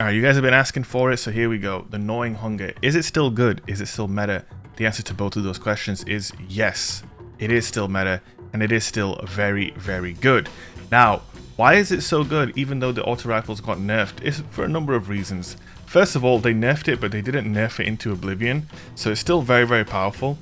Alright, you guys have been asking for it, so here we go. The Gnawing Hunger. Is it still good? Is it still meta? The answer to both of those questions is yes. It is still meta, and it is still very, very good. Now, why is it so good even though the auto rifles got nerfed? It's for a number of reasons. First of all, they nerfed it, but they didn't nerf it into oblivion, so it's still very, very powerful.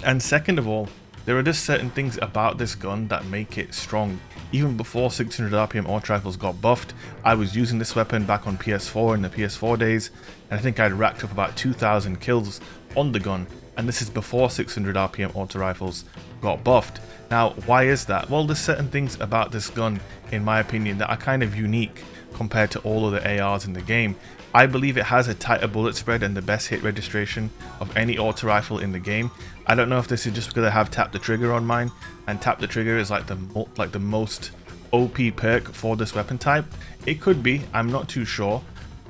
And second of all, there are just certain things about this gun that make it strong. Even before 600 RPM auto rifles got buffed, I was using this weapon back on PS4 in the PS4 days, and I think I'd racked up about 2,000 kills on the gun, and this is before 600 RPM auto rifles got buffed. Now, why is that? Well, there's certain things about this gun, in my opinion, that are kind of unique compared to all other ARs in the game. I believe it has a tighter bullet spread and the best hit registration of any auto rifle in the game. I don't know if this is just because I have tap the trigger on mine, and tap the trigger is like the most OP perk for this weapon type. It could be, I'm not too sure,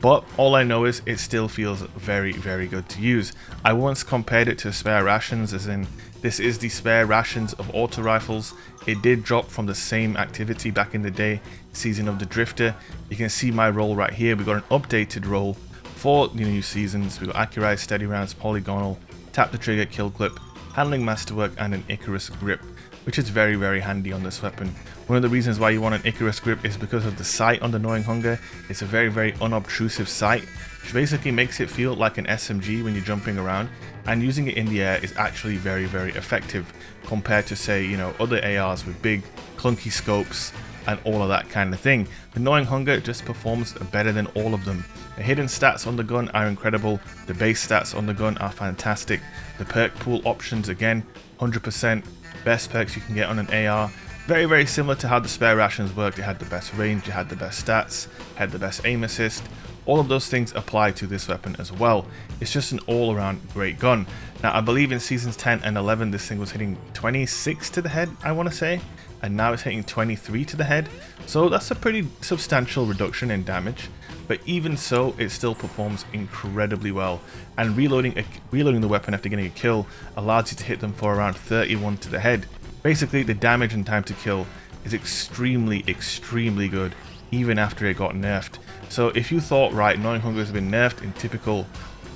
but all I know is it still feels very, very good to use. I once compared it to spare rations, as in this is the spare rations of auto rifles. It did drop from the same activity back in the day, Season of the Drifter. You can see my role right here. We got an updated role for the new seasons. We got Accurized, Steady Rounds, Polygonal, Tap the Trigger, Kill Clip, Handling Masterwork, and an Icarus Grip, which is very, very handy on this weapon. One of the reasons why you want an Icarus Grip is because of the sight on the Gnawing Hunger. It's a very, very unobtrusive sight, which basically makes it feel like an SMG when you're jumping around, and using it in the air is actually very, very effective compared to, say, you know, other ARs with big clunky scopes and all of that kind of thing. The Gnawing Hunger just performs better than all of them. The hidden stats on the gun are incredible, the base stats on the gun are fantastic, the perk pool options, again, 100% best perks you can get on an AR. Very, very similar to how the spare rations worked. It had the best range, it had the best stats, had the best aim assist. All of those things apply to this weapon as well. It's just an all-around great gun. Now, I believe in seasons 10 and 11 this thing was hitting 26 to the head, I want to say, and now it's hitting 23 to the head, so that's a pretty substantial reduction in damage. But even so, it still performs incredibly well, and reloading the weapon after getting a kill allows you to hit them for around 31 to the head. Basically, the damage and time to kill is extremely, extremely good, even after it got nerfed. So if you thought, right, Gnawing Hunger has been nerfed in typical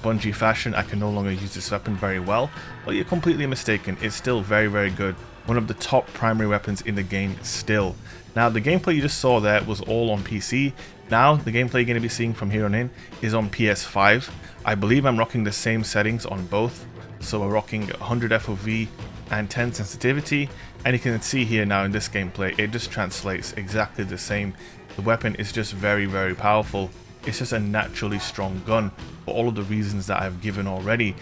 Bungie fashion, I can no longer use this weapon very well, well, you're completely mistaken. It's still very, very good. One of the top primary weapons in the game still. Now, the gameplay you just saw there was all on PC. Now, the gameplay you're going to be seeing from here on in is on PS5. I believe I'm rocking the same settings on both. So we're rocking 100 FOV and 10 sensitivity. And you can see here now in this gameplay, it just translates exactly the same. The weapon is just very, very powerful. It's just a naturally strong gun for all of the reasons that I've given already.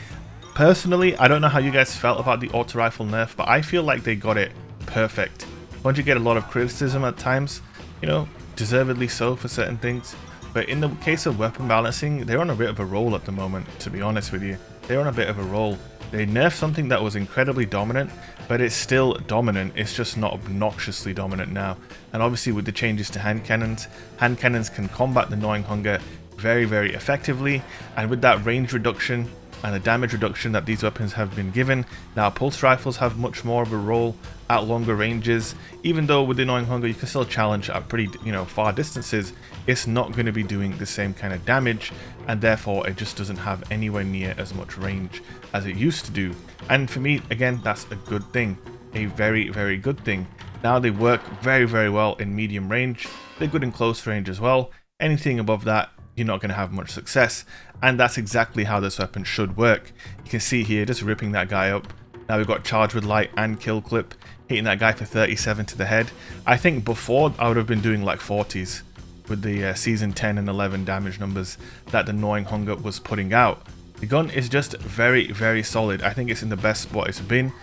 Personally, I don't know how you guys felt about the auto rifle nerf, but I feel like they got it perfect. Bungie get a lot of criticism at times, you know, deservedly so for certain things, but in the case of weapon balancing, they're on a bit of a roll at the moment, to be honest with you. They're on a bit of a roll. They nerfed something that was incredibly dominant, but it's still dominant, it's just not obnoxiously dominant now. And obviously with the changes to hand cannons can combat the Gnawing Hunger very, very effectively, and with that range reduction and the damage reduction that these weapons have been given, now pulse rifles have much more of a role at longer ranges. Even though with the Gnawing Hunger you can still challenge at pretty, you know, far distances, it's not going to be doing the same kind of damage, and therefore it just doesn't have anywhere near as much range as it used to do. And for me, again, that's a good thing, a very, very good thing. Now they work very, very well in medium range. They're good in close range as well. Anything above that, you're not going to have much success, and that's exactly how this weapon should work. You can see here just ripping that guy up. Now we've got Charge with Light and Kill Clip, hitting that guy for 37 to the head. I think before I would have been doing like 40s with the season 10 and 11 damage numbers that the Gnawing Hunger was putting out. The gun is just very, very solid. I think it's in the best spot it's been.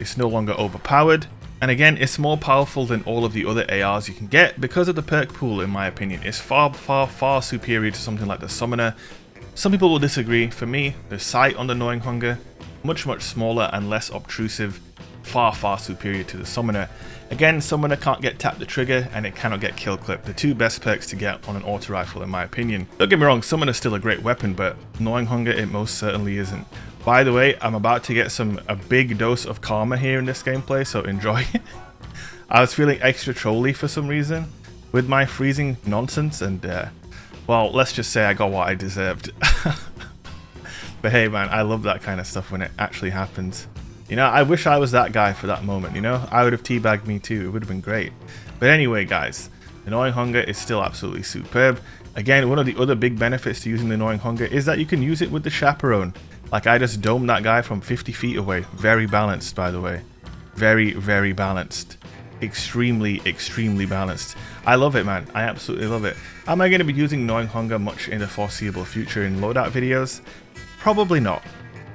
It's no longer overpowered. And again, it's more powerful than all of the other ARs you can get because of the perk pool, in my opinion. It's far, far, far superior to something like the Summoner. Some people will disagree. For me, the sight on the Gnawing Hunger, much, much smaller and less obtrusive, far, far superior to the Summoner. Again, Summoner can't get Tap the Trigger and it cannot get Kill Clip, the two best perks to get on an auto rifle in my opinion. Don't get me wrong, Summoner's still a great weapon, but Gnawing Hunger, it most certainly isn't. By the way, I'm about to get a big dose of karma here in this gameplay, so enjoy. I was feeling extra trolly for some reason with my freezing nonsense, and well, let's just say I got what I deserved. But hey man, I love that kind of stuff when it actually happens. You know, I wish I was that guy for that moment, you know? I would have teabagged me too, it would have been great. But anyway guys, the Gnawing Hunger is still absolutely superb. Again, one of the other big benefits to using the Gnawing Hunger is that you can use it with the Chaperone. Like I just domed that guy from 50 feet away. Very balanced, by the way. Very, very balanced. Extremely, extremely balanced. I love it, man. I absolutely love it. Am I going to be using Gnawing Hunger much in the foreseeable future in loadout videos? Probably not.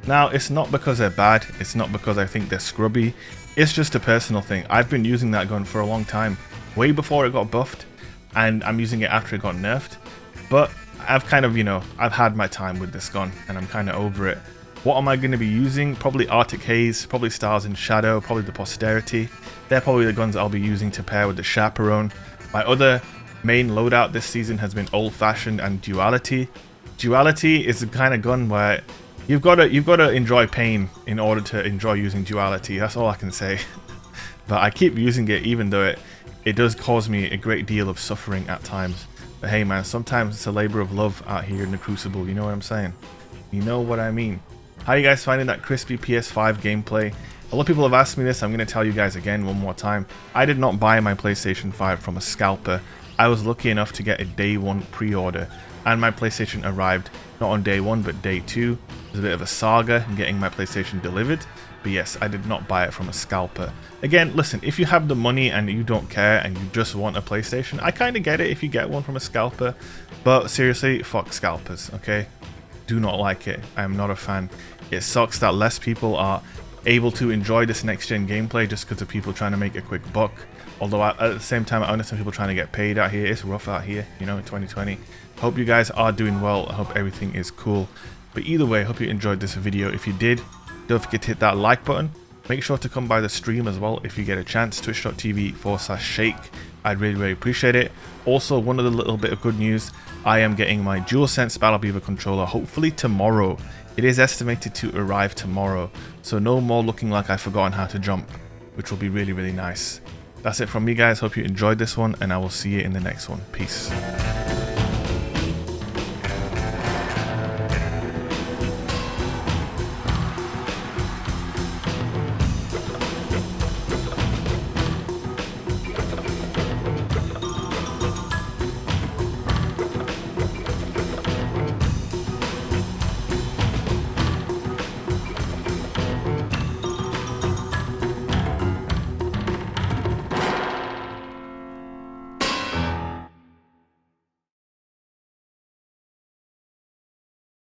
Now, it's not because they're bad. It's not because I think they're scrubby. It's just a personal thing. I've been using that gun for a long time. Way before it got buffed. And I'm using it after it got nerfed. But I've kind of, you know, I've had my time with this gun. And I'm kind of over it. What am I going to be using? Probably Arctic Haze. Probably Stars in Shadow. Probably the Posterity. They're probably the guns I'll be using to pair with the Chaperone. My other main loadout this season has been Old Fashioned and Duality. Duality is the kind of gun where you've got to enjoy pain in order to enjoy using Duality. That's all I can say. But I keep using it even though it does cause me a great deal of suffering at times. But hey man, sometimes it's a labor of love out here in the Crucible. You know what I'm saying? You know what I mean. How are you guys finding that crispy PS5 gameplay? A lot of people have asked me this. I'm going to tell you guys again one more time. I did not buy my PlayStation 5 from a scalper. I was lucky enough to get a day 1 pre-order. And my PlayStation arrived not on day 1 but day 2. It was a bit of a saga in getting my PlayStation delivered. But yes, I did not buy it from a scalper. Again, listen, if you have the money and you don't care and you just want a PlayStation, I kind of get it if you get one from a scalper. But seriously, fuck scalpers, okay? Do not like it. I am not a fan. It sucks that less people are able to enjoy this next-gen gameplay just because of people trying to make a quick buck. Although at the same time, I understand people trying to get paid out here. It's rough out here, you know, in 2020. Hope you guys are doing well. I hope everything is cool. But either way, hope you enjoyed this video. If you did, don't forget to hit that like button. Make sure to come by the stream as well if you get a chance. Twitch.tv/shake. I'd really appreciate it. Also, one other little bit of good news. I am getting my DualSense Battle Beaver controller hopefully tomorrow. It is estimated to arrive tomorrow. So no more looking like I've forgotten how to jump, which will be really nice. That's it from me guys. Hope you enjoyed this one and I will see you in the next one. Peace.